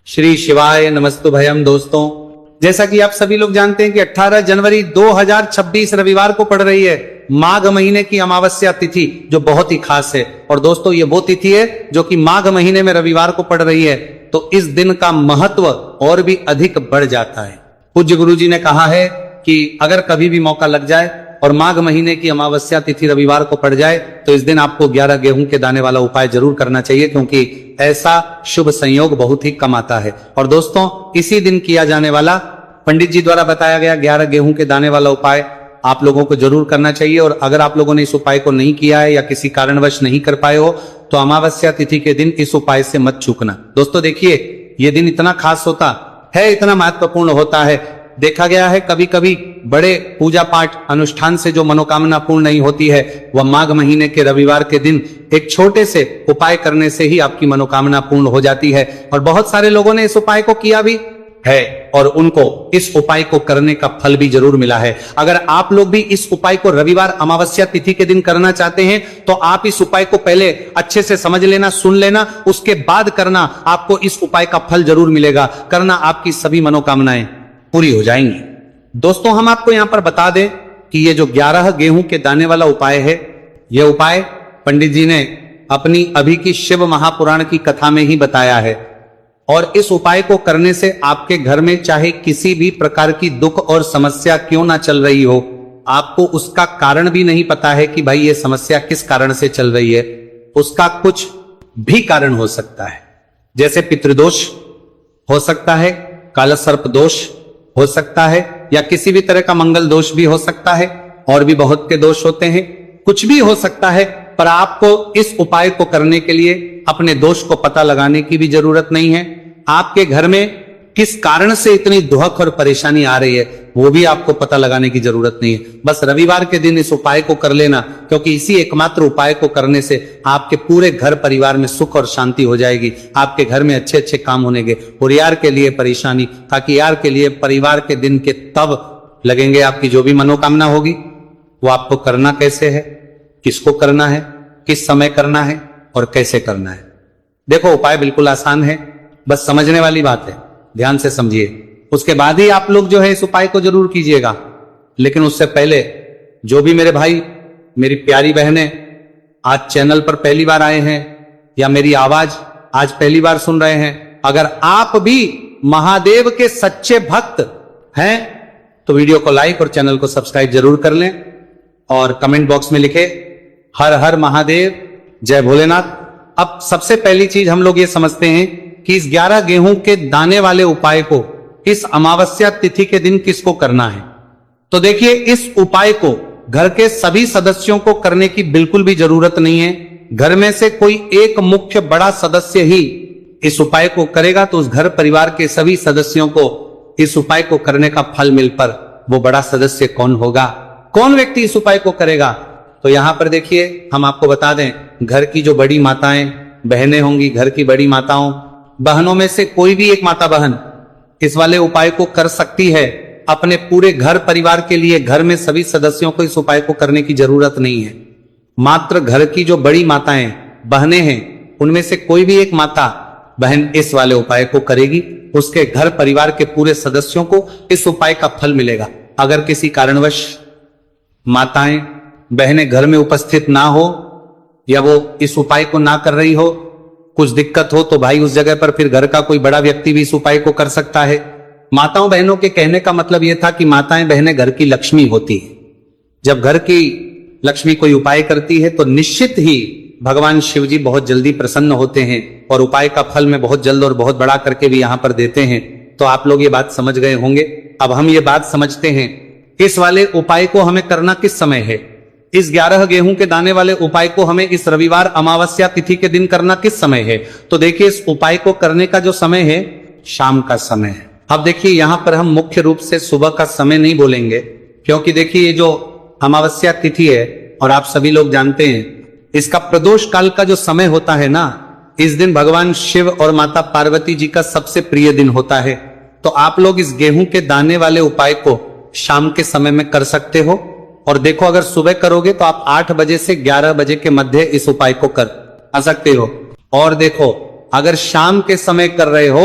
श्री शिवाय नमस्तुभयम। दोस्तों, जैसा कि आप सभी लोग जानते हैं कि 18 जनवरी 2026 रविवार को पड़ रही है माघ महीने की अमावस्या तिथि, जो बहुत ही खास है। और दोस्तों, ये वो तिथि है जो कि माघ महीने में रविवार को पड़ रही है, तो इस दिन का महत्व और भी अधिक बढ़ जाता है। पूज्य गुरु जी ने कहा है कि अगर कभी भी मौका लग जाए और माघ महीने की अमावस्या तिथि रविवार को पड़ जाए तो इस दिन आपको 11 गेहूं के दाने वाला उपाय जरूर करना चाहिए, क्योंकि ऐसा शुभ संयोग बहुत ही कम आता है। और दोस्तों, इसी दिन किया जाने वाला पंडित जी द्वारा बताया गया 11 गेहूं के दाने वाला उपाय आप लोगों को जरूर करना चाहिए। और अगर आप लोगों ने इस उपाय को नहीं किया है या किसी कारणवश नहीं कर पाए हो तो अमावस्या तिथि के दिन इस उपाय से मत चूकना। दोस्तों देखिए, ये दिन इतना खास होता है, इतना महत्वपूर्ण होता है। देखा गया है कभी कभी बड़े पूजा पाठ अनुष्ठान से जो मनोकामना पूर्ण नहीं होती है, वह माघ महीने के रविवार के दिन एक छोटे से उपाय करने से ही आपकी मनोकामना पूर्ण हो जाती है। और बहुत सारे लोगों ने इस उपाय को किया भी है और उनको इस उपाय को करने का फल भी जरूर मिला है। अगर आप लोग भी इस उपाय को रविवार अमावस्या तिथि के दिन करना चाहते हैं तो आप इस उपाय को पहले अच्छे से समझ लेना, सुन लेना, उसके बाद करना। आपको इस उपाय का फल जरूर मिलेगा। करना, आपकी सभी मनोकामनाएं पूरी हो जाएंगी। दोस्तों, हम आपको यहां पर बता दें कि ये जो 11 गेहूं के दाने वाला उपाय है, यह उपाय पंडित जी ने अपनी अभी की शिव महापुराण की कथा में ही बताया है। और इस उपाय को करने से आपके घर में चाहे किसी भी प्रकार की दुख और समस्या क्यों ना चल रही हो, आपको उसका कारण भी नहीं पता है कि भाई ये समस्या किस कारण से चल रही है, उसका कुछ भी कारण हो सकता है। जैसे पितृदोष हो सकता है, काला सर्प दोष हो सकता है, या किसी भी तरह का मंगल दोष भी हो सकता है, और भी बहुत के दोष होते हैं। कुछ भी हो सकता है, पर आपको इस उपाय को करने के लिए अपने दोष को पता लगाने की भी जरूरत नहीं है। आपके घर में किस कारण से इतनी दुख और परेशानी आ रही है, वो भी आपको पता लगाने की जरूरत नहीं है। बस रविवार के दिन इस उपाय को कर लेना, क्योंकि इसी एकमात्र उपाय को करने से आपके पूरे घर परिवार में सुख और शांति हो जाएगी। आपके घर में अच्छे अच्छे काम होंगे। और यार के लिए परेशानी, ताकि यार के लिए परिवार के दिन के तब लगेंगे आपकी जो भी मनोकामना होगी। वो आपको करना कैसे है, किसको करना है, किस समय करना है और कैसे करना है। देखो, उपाय बिल्कुल आसान है, बस समझने वाली बात है। ध्यान से समझिए, उसके बाद ही आप लोग जो है इस उपाय को जरूर कीजिएगा। लेकिन उससे पहले जो भी मेरे भाई, मेरी प्यारी बहनें आज चैनल पर पहली बार आए हैं या मेरी आवाज आज पहली बार सुन रहे हैं, अगर आप भी महादेव के सच्चे भक्त हैं तो वीडियो को लाइक और चैनल को सब्सक्राइब जरूर कर लें और कमेंट बॉक्स में लिखे हर हर महादेव, जय भोलेनाथ। अब सबसे पहली चीज हम लोग ये समझते हैं कि इस 11 गेहूं के दाने वाले उपाय को इस अमावस्या तिथि के दिन किसको करना है। तो देखिए, इस उपाय को घर के सभी सदस्यों को करने की बिल्कुल भी जरूरत नहीं है। घर में से कोई एक मुख्य बड़ा सदस्य ही इस उपाय को करेगा तो उस घर परिवार के सभी सदस्यों को इस उपाय को करने का फल मिल पर वो बड़ा सदस्य कौन होगा, कौन व्यक्ति इस उपाय को करेगा। तो यहां पर देखिए, हम आपको बता दें, घर की जो बड़ी माताएं बहनें होंगी, घर की बड़ी माताओं बहनों में से कोई भी एक माता बहन इस वाले उपाय को कर सकती है। अपने पूरे घर परिवार के लिए घर में सभी सदस्यों को इस उपाय को करने की जरूरत नहीं है। मात्र घर की जो बड़ी माताएं बहनें हैं, उनमें से कोई भी एक माता बहन इस वाले उपाय को करेगी, उसके घर परिवार के पूरे सदस्यों को इस उपाय का फल मिलेगा। अगर किसी कारणवश माताएं बहनें घर में उपस्थित ना हो या वो इस उपाय को ना कर रही हो, कुछ दिक्कत हो, तो भाई उस जगह पर फिर घर का कोई बड़ा व्यक्ति भी इस उपाय को कर सकता है। माताओं बहनों के कहने का मतलब यह था कि माताएं बहनें घर की लक्ष्मी होती है। जब घर की लक्ष्मी कोई उपाय करती है तो निश्चित ही भगवान शिव जी बहुत जल्दी प्रसन्न होते हैं और उपाय का फल में बहुत जल्द और बहुत बड़ा करके भी यहां पर देते हैं। तो आप लोग ये बात समझ गए होंगे। अब हम ये बात समझते हैं, इस वाले उपाय को हमें करना किस समय है। इस 11 गेहूं के दाने वाले उपाय को हमें इस रविवार अमावस्या तिथि के दिन करना किस समय है। तो देखिए, इस उपाय को करने का जो समय है, शाम का समय है। अब देखिए, यहां पर हम मुख्य रूप से सुबह का समय नहीं बोलेंगे, क्योंकि देखिए ये जो अमावस्या तिथि है और आप सभी लोग जानते हैं, इसका प्रदोष काल का जो समय होता है ना, इस दिन भगवान शिव और माता पार्वती जी का सबसे प्रिय दिन होता है। तो आप लोग इस गेहूं के दाने वाले उपाय को शाम के समय में कर सकते हो। और देखो, अगर सुबह करोगे तो आप 8 बजे से 11 बजे के मध्य इस उपाय को कर सकते हो। और देखो, अगर शाम के समय कर रहे हो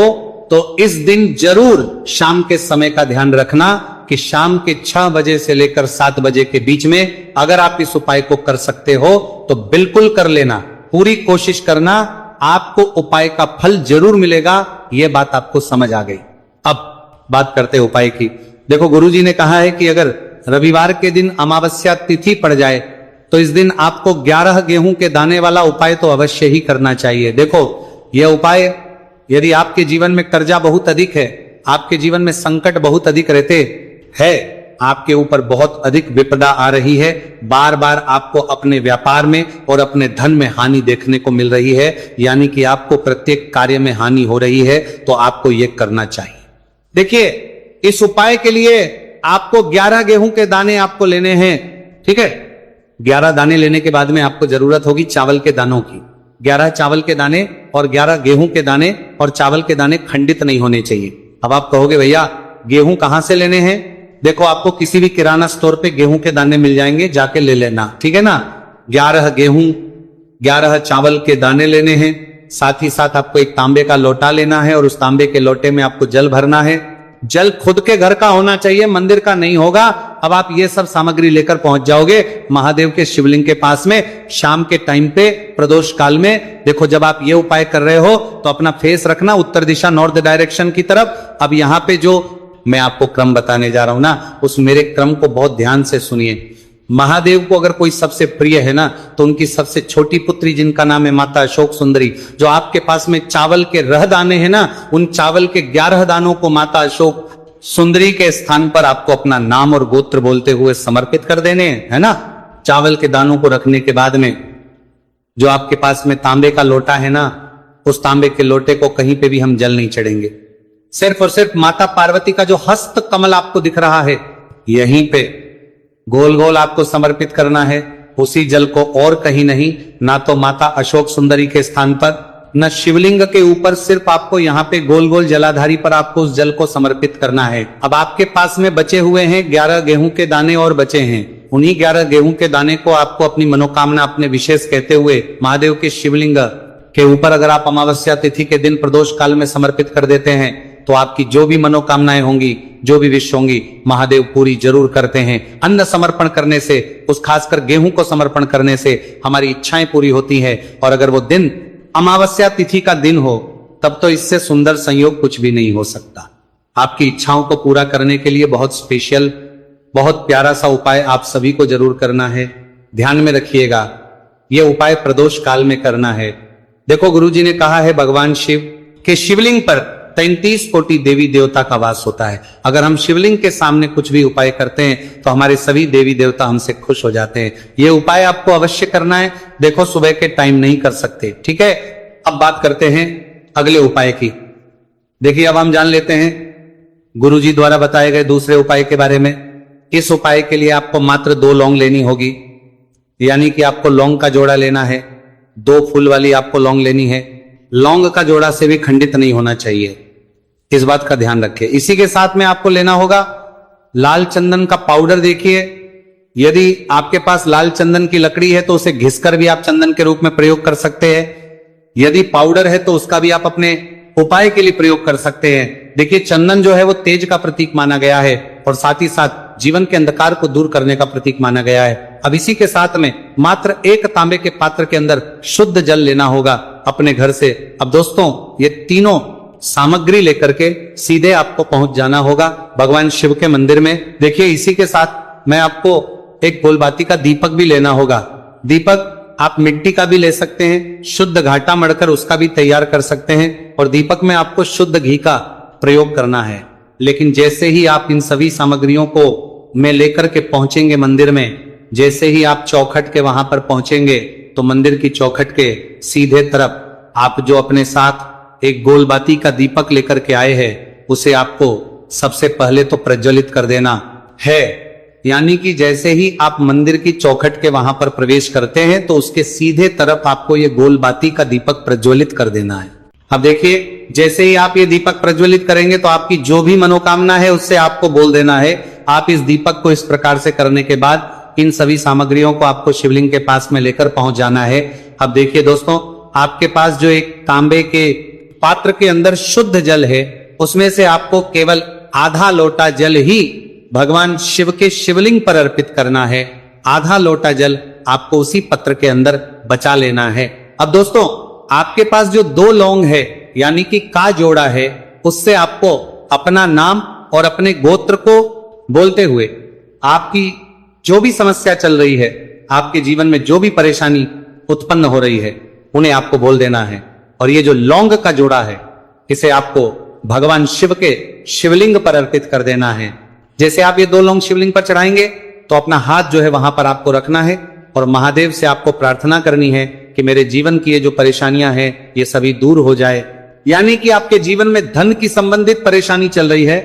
तो इस दिन जरूर शाम के समय का ध्यान रखना कि शाम के 6 बजे से लेकर 7 बजे के बीच में अगर आप इस उपाय को कर सकते हो तो बिल्कुल कर लेना, पूरी कोशिश करना, आपको उपाय का फल जरूर मिलेगा। यह बात आपको समझ आ गई। अब बात करते हैं उपाय की। देखो, गुरुजी ने कहा है कि अगर रविवार के दिन अमावस्या तिथि पड़ जाए तो इस दिन आपको 11 गेहूं के दाने वाला उपाय तो अवश्य ही करना चाहिए। देखो, यह उपाय यदि आपके जीवन में कर्जा बहुत अधिक है, आपके जीवन में संकट बहुत अधिक रहते हैं, आपके ऊपर बहुत अधिक विपदा आ रही है, बार बार आपको अपने व्यापार में और अपने धन में हानि देखने को मिल रही है, यानी कि आपको प्रत्येक कार्य में हानि हो रही है, तो आपको यह करना चाहिए। देखिए, इस उपाय के लिए आपको 11 गेहूं के दाने आपको लेने हैं। ठीक है, 11 दाने लेने के बाद में आपको जरूरत होगी चावल के दानों की। 11 चावल के दाने और 11 गेहूं के दाने, और चावल के दाने खंडित नहीं होने चाहिए। अब आप कहोगे भैया गेहूं कहां से लेने हैं? देखो, आपको किसी भी किराना स्टोर पे गेहूं के दाने मिल जाएंगे, जाके ले लेना। ठीक है ना, 11 गेहूं 11 चावल के दाने लेने हैं। साथ ही साथ आपको एक तांबे का लोटा लेना है और उस तांबे के लोटे में आपको जल भरना है। जल खुद के घर का होना चाहिए, मंदिर का नहीं होगा। अब आप ये सब सामग्री लेकर पहुंच जाओगे महादेव के शिवलिंग के पास में शाम के टाइम पे प्रदोष काल में। देखो, जब आप ये उपाय कर रहे हो तो अपना फेस रखना उत्तर दिशा, नॉर्थ डायरेक्शन की तरफ। अब यहां पे जो मैं आपको क्रम बताने जा रहा हूं ना, उस मेरे क्रम को बहुत ध्यान से सुनिए। महादेव को अगर कोई सबसे प्रिय है ना, तो उनकी सबसे छोटी पुत्री जिनका नाम है माता अशोक सुंदरी, जो आपके पास में चावल के रह दाने हैं ना, उन चावल के 11 दानों को माता अशोक सुंदरी के स्थान पर आपको अपना नाम और गोत्र बोलते हुए समर्पित कर देने हैं, है ना। चावल के दानों को रखने के बाद में जो आपके पास में तांबे का लोटा है ना, उस तांबे के लोटे को कहीं पे भी हम जल नहीं चढ़ेंगे। सिर्फ और सिर्फ माता पार्वती का जो हस्त कमल आपको दिख रहा है, यहीं पे गोल गोल आपको समर्पित करना है उसी जल को, और कहीं नहीं, ना तो माता अशोक सुंदरी के स्थान पर, न शिवलिंग के ऊपर, सिर्फ आपको यहाँ पे गोल गोल जलाधारी पर आपको उस जल को समर्पित करना है। अब आपके पास में बचे हुए हैं 11 गेहूं के दाने और बचे हैं। उन्हीं 11 गेहूं के दाने को आपको अपनी मनोकामना, अपने विशेष कहते हुए महादेव के शिवलिंग के ऊपर अगर आप अमावस्या तिथि के दिन प्रदोष काल में समर्पित कर देते हैं तो आपकी जो भी मनोकामनाएं होंगी, जो भी विश होंगी, महादेव पूरी जरूर करते हैं। अन्न समर्पण करने से, उस खासकर गेहूं को समर्पण करने से हमारी इच्छाएं पूरी होती है। और अगर वो दिन अमावस्या तिथि का दिन हो, तब तो इससे सुंदर संयोग कुछ भी नहीं हो सकता। आपकी इच्छाओं को पूरा करने के लिए बहुत स्पेशल, बहुत प्यारा सा उपाय आप सभी को जरूर करना है। ध्यान में रखिएगा, यह उपाय प्रदोष काल में करना है। देखो, गुरुजी ने कहा है भगवान शिव के शिवलिंग पर 33 कोटि देवी देवता का वास होता है। अगर हम शिवलिंग के सामने कुछ भी उपाय करते हैं तो हमारे सभी देवी देवता हमसे खुश हो जाते हैं। ये उपाय आपको अवश्य करना है। देखो, सुबह के टाइम नहीं कर सकते, ठीक है। अब बात करते हैं अगले उपाय की। देखिए, अब हम जान लेते हैं गुरुजी द्वारा बताए गए दूसरे उपाय के बारे में। इस उपाय के लिए आपको मात्र 2 लौंग लेनी होगी, यानी कि आपको लौंग का जोड़ा लेना है। 2 फूल वाली आपको लौंग लेनी है। लौंग का जोड़ा से भी खंडित नहीं होना चाहिए, इस बात का ध्यान रखिए। इसी के साथ में आपको लेना होगा लाल चंदन का पाउडर। देखिए, यदि आपके पास लाल चंदन की लकड़ी है तो उसे घिसकर भी आप चंदन के रूप में प्रयोग कर सकते हैं। यदि पाउडर है तो उसका भी आप अपने उपाय के लिए प्रयोग कर सकते हैं। देखिए, चंदन जो है वो तेज का प्रतीक माना गया है और साथ ही साथ जीवन के अंधकार को दूर करने का प्रतीक माना गया है। अब इसी के साथ में मात्र 1 तांबे के पात्र के अंदर शुद्ध जल लेना होगा अपने घर से। अब दोस्तों, ये तीनों सामग्री लेकर के सीधे आपको पहुंच जाना होगा भगवान शिव के मंदिर में। देखिए, इसी के साथ मैं आपको एक गोलबाती का दीपक भी लेना होगा। दीपक आप मिट्टी का भी ले सकते हैं, शुद्ध घाटा मढ़कर उसका भी तैयार कर सकते हैं, और दीपक में आपको शुद्ध घी का प्रयोग करना है। लेकिन जैसे ही आप इन सभी सामग्रियों को में लेकर के पहुंचेंगे मंदिर में, जैसे ही आप चौखट के वहां पर पहुंचेंगे तो मंदिर की चौखट के सीधे तरफ आप जो अपने साथ एक गोलबाती का दीपक लेकर के आए हैं, उसे आपको सबसे पहले तो प्रज्वलित कर देना है। यानी कि जैसे ही आप मंदिर की चौखट के वहां पर प्रवेश करते हैं तो उसके सीधे तरफ आपको ये गोलबाती का दीपक प्रज्वलित कर देना है। अब देखिए, जैसे ही आप ये दीपक प्रज्वलित करेंगे तो आपकी जो भी मनोकामना है उससे आपको बोल देना है। आप इस दीपक को इस प्रकार से करने के बाद इन सभी सामग्रियों को आपको शिवलिंग के पास में लेकर पहुंच जाना है। अब देखिए दोस्तों, आपके पास जो एक तांबे के पात्र के अंदर शुद्ध जल है, उसमें से आपको केवल आधा लोटा जल ही भगवान शिव के शिवलिंग पर अर्पित करना है। आधा लोटा जल आपको उसी पत्र के अंदर बचा लेना है। अब दोस्तों, आपके पास जो 2 लौंग है यानी कि का जोड़ा है, उससे आपको अपना नाम और अपने गोत्र को बोलते हुए आपकी जो भी समस्या चल रही है, आपके जीवन में जो भी परेशानी उत्पन्न हो रही है, उन्हें आपको बोल देना है। और ये जो लौंग का जोड़ा है, इसे आपको भगवान शिव के शिवलिंग पर अर्पित कर देना है। जैसे आप ये 2 लौंग शिवलिंग पर चढ़ाएंगे तो अपना हाथ जो है वहां पर आपको रखना है और महादेव से आपको प्रार्थना करनी है कि मेरे जीवन की ये जो परेशानियां हैं ये सभी दूर हो जाए। यानी कि आपके जीवन में धन की संबंधित परेशानी चल रही है,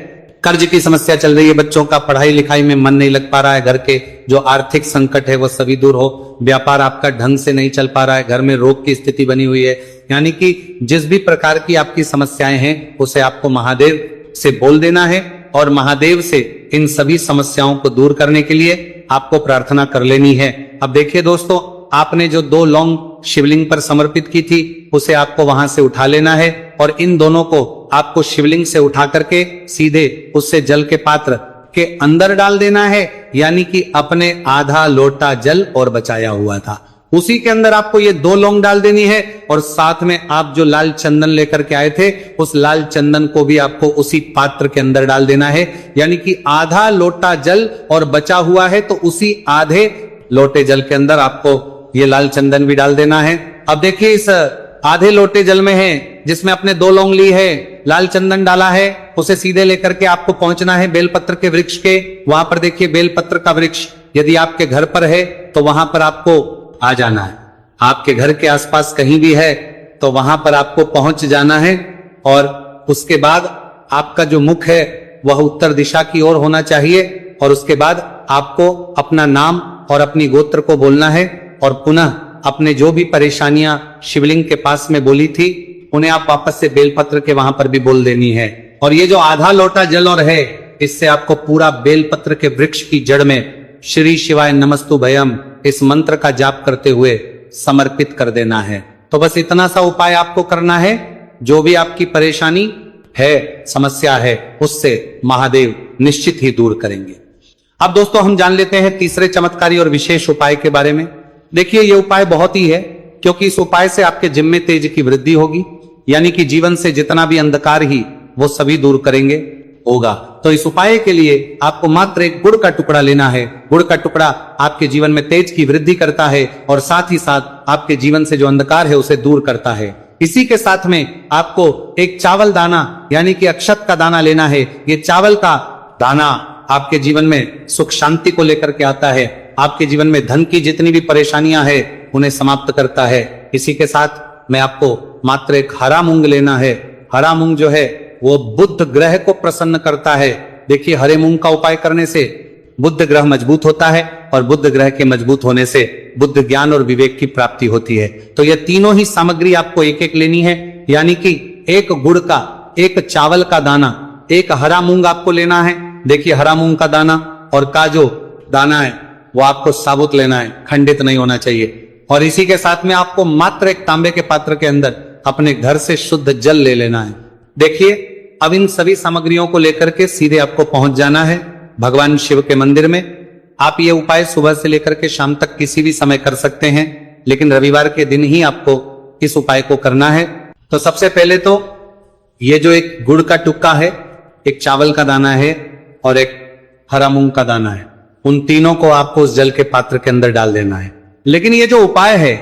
कर्ज की समस्या चल रही है, बच्चों का पढ़ाई लिखाई में मन नहीं लग पा रहा है, घर के जो आर्थिक संकट है वो सभी दूर हो, व्यापार आपका ढंग से नहीं चल पा रहा है, घर में रोग की स्थिति बनी हुई है, यानी कि जिस भी प्रकार की आपकी समस्याएं हैं उसे आपको महादेव से बोल देना है और महादेव से इन सभी समस्याओं को दूर करने के लिए आपको प्रार्थना कर लेनी है। अब देखिए दोस्तों, आपने जो 2 लौंग शिवलिंग पर समर्पित की थी उसे आपको वहां से उठा लेना है और इन दोनों को आपको शिवलिंग से उठा करके सीधे उससे जल के पात्र के अंदर डाल देना है, यानी कि अपने आधा लोटा जल और बचाया हुआ था उसी के अंदर आपको ये 2 लौंग डाल देनी है और साथ में आप जो लाल चंदन लेकर के आए थे उस लाल चंदन को भी आपको उसी पात्र के अंदर डाल देना है। यानी कि आधा लोटा जल और बचा हुआ है तो उसी आधे लोटे जल के अंदर आपको ये लाल चंदन भी डाल देना है। अब देखिए, इस आधे लोटे जल में है जिसमें अपने 2 लौंग ली है, लाल चंदन डाला है, उसे सीधे लेकर के आपको पहुंचना है बेलपत्र के वृक्ष के। वहां पर देखिए बेलपत्र का वृक्ष यदि आपके घर पर है तो वहां पर आपको आ जाना है। आपके घर के आसपास कहीं भी है तो वहां पर आपको पहुंच जाना है और उसके बाद आपका जो मुख है वह उत्तर दिशा की ओर होना चाहिए और उसके बाद आपको अपना नाम और अपनी गोत्र को बोलना है और पुनः अपने जो भी परेशानियां शिवलिंग के पास में बोली थी उन्हें आप वापस से बेलपत्र के वहां पर भी बोल देनी है। और ये जो आधा लोटा जल और है इससे आपको पूरा बेलपत्र के वृक्ष की जड़ में श्री शिवाय नमस्तु भयम इस मंत्र का जाप करते हुए समर्पित कर देना है। तो बस इतना सा उपाय आपको करना है, जो भी आपकी परेशानी है, समस्या है, उससे महादेव निश्चित ही दूर करेंगे। अब दोस्तों, हम जान लेते हैं तीसरे चमत्कारी और विशेष उपाय के बारे में। देखिए, ये उपाय बहुत ही है क्योंकि इस उपाय से आपके जिम्मे तेज की वृद्धि होगी, यानी कि जीवन से जितना भी अंधकार ही वो सभी दूर करेंगे होगा। तो इस उपाय के लिए आपको मात्र एक गुड़ का टुकड़ा लेना है। गुड़ का टुकड़ा आपके जीवन में तेज की वृद्धि करता है और साथ ही साथ आपके जीवन से जो अंधकार है उसे दूर करता है। इसी के साथ में आपको एक चावल दाना यानी कि अक्षत का दाना लेना है। ये चावल का दाना आपके जीवन में सुख शांति को लेकर के आता है, आपके जीवन में धन की जितनी भी परेशानियां है उन्हें समाप्त करता है। इसी के साथ में आपको मात्र एक हरा मूंग लेना है। हरा मूंग जो है वो बुध ग्रह को प्रसन्न करता है। देखिए, हरे मूंग का उपाय करने से बुध ग्रह मजबूत होता है और बुध ग्रह के मजबूत होने से बुद्ध ज्ञान और विवेक की प्राप्ति होती है। तो ये तीनों ही सामग्री आपको एक एक लेनी है, यानी कि एक गुड़ का, एक चावल का दाना, एक हरा मूंग आपको लेना है। देखिए, हरा मूंग का दाना और का जो दाना है वो आपको साबुत लेना है, खंडित नहीं होना चाहिए। और इसी के साथ में आपको मात्र एक तांबे के पात्र के अंदर अपने घर से शुद्ध जल ले लेना है। देखिए, अब इन सभी सामग्रियों को लेकर के सीधे आपको पहुंच जाना है भगवान शिव के मंदिर में। आप ये उपाय सुबह से लेकर के शाम तक किसी भी समय कर सकते हैं, लेकिन रविवार के दिन ही आपको इस उपाय को करना है। तो सबसे पहले तो ये जो एक गुड़ का टुक्का है, एक चावल का दाना है और एक हरा मूंग का दाना है, उन तीनों को आपको उस जल के पात्र के अंदर डाल देना है। लेकिन ये जो उपाय है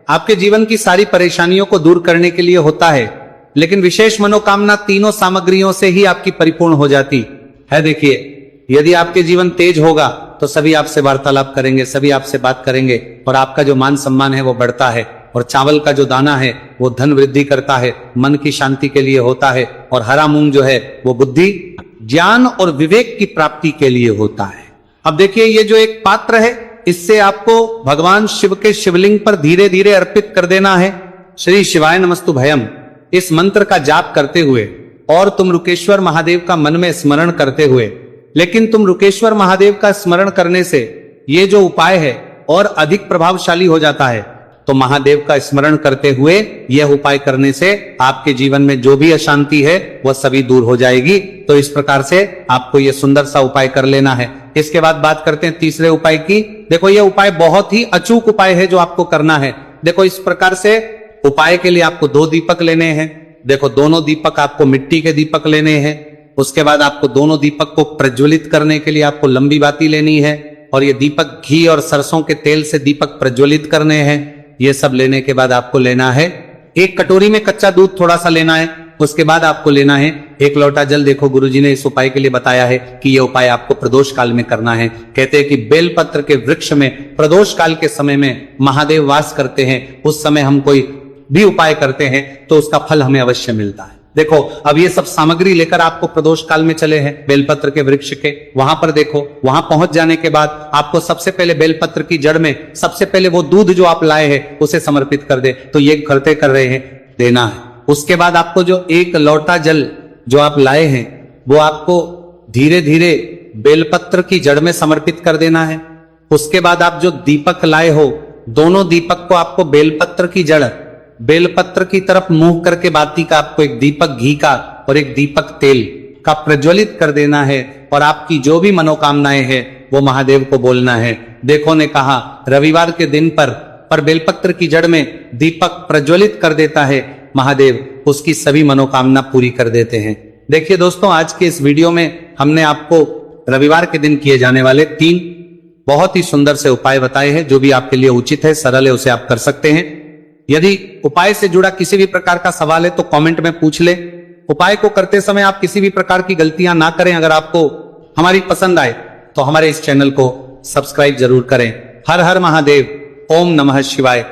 आपके जीवन की सारी परेशानियों को दूर करने के लिए होता है, लेकिन विशेष मनोकामना तीनों सामग्रियों से ही आपकी परिपूर्ण हो जाती है। देखिए, यदि आपके जीवन तेज होगा तो सभी आपसे वार्तालाप करेंगे, सभी आपसे बात करेंगे और आपका जो मान सम्मान है वो बढ़ता है। और चावल का जो दाना है वो धन वृद्धि करता है, मन की शांति के लिए होता है। और हरा मूंग जो है वो बुद्धि, ज्ञान और विवेक की प्राप्ति के लिए होता है। अब देखिए, ये जो एक पात्र है इससे आपको भगवान शिव के शिवलिंग पर धीरे धीरे अर्पित कर देना है श्री शिवाय नमस्तु भयम इस मंत्र का जाप करते हुए, और तुम रुकेश्वर महादेव का मन में स्मरण करते हुए। लेकिन तुम रुकेश्वर महादेव का स्मरण करने से ये जो उपाय है और अधिक प्रभावशाली हो जाता है। तो महादेव का स्मरण करते हुए यह उपाय करने से आपके जीवन में जो भी अशांति है वह सभी दूर हो जाएगी। तो इस प्रकार से आपको यह सुंदर सा उपाय कर लेना है। इसके बाद बात करते हैं तीसरे उपाय की। देखो यह उपाय बहुत ही अचूक उपाय है जो आपको करना है। देखो इस प्रकार से उपाय के लिए आपको 2 दीपक लेने हैं। देखो दोनों दीपक आपको मिट्टी के दीपक लेने हैं। उसके बाद आपको दोनों दीपक को प्रज्वलित करने के लिए आपको लंबी बाती लेनी है, और ये दीपक घी और सरसों के तेल से दीपक प्रज्वलित करने हैं। ये सब लेने के बाद आपको लेना है 1 कटोरी में कच्चा दूध थोड़ा सा लेना है। उसके बाद आपको लेना है 1 लोटा जल। देखो गुरुजी ने इस उपाय के लिए बताया है कि यह उपाय आपको प्रदोष काल में करना है। कहते हैं कि बेलपत्र के वृक्ष में प्रदोष काल के समय में महादेव वास करते हैं। उस समय हम कोई भी उपाय करते हैं तो उसका फल हमें अवश्य मिलता है। देखो अब ये सब सामग्री लेकर आपको प्रदोष काल में चले हैं बेलपत्र के वृक्ष के। वहां पर देखो, वहां पहुंच जाने के बाद आपको सबसे पहले बेलपत्र की जड़ में सबसे पहले वो दूध जो आप लाए हैं उसे समर्पित कर दे। तो ये करते कर रहे हैं देना है। उसके बाद आपको जो 1 लोटा जल जो आप लाए हैं वो आपको धीरे धीरे बेलपत्र की जड़ में समर्पित कर देना है। उसके बाद आप जो दीपक लाए हो, दोनों दीपक को आपको बेलपत्र की जड़, बेलपत्र की तरफ मुंह करके बाती का आपको 1 दीपक घी का और 1 दीपक तेल का प्रज्वलित कर देना है, और आपकी जो भी मनोकामनाएं हैं वो महादेव को बोलना है। देखो ने कहा रविवार के दिन पर बेलपत्र की जड़ में दीपक प्रज्वलित कर देता है महादेव, उसकी सभी मनोकामना पूरी कर देते हैं। देखिए दोस्तों, आज के इस वीडियो में हमने आपको रविवार के दिन किए जाने वाले 3 बहुत ही सुंदर से उपाय बताए हैं। जो भी आपके लिए उचित है, सरल है, उसे आप कर सकते हैं। यदि उपाय से जुड़ा किसी भी प्रकार का सवाल है तो कमेंट में पूछ ले। उपाय को करते समय आप किसी भी प्रकार की गलतियां ना करें। अगर आपको हमारी पसंद आए तो हमारे इस चैनल को सब्सक्राइब जरूर करें। हर हर महादेव। ओम नमः शिवाय।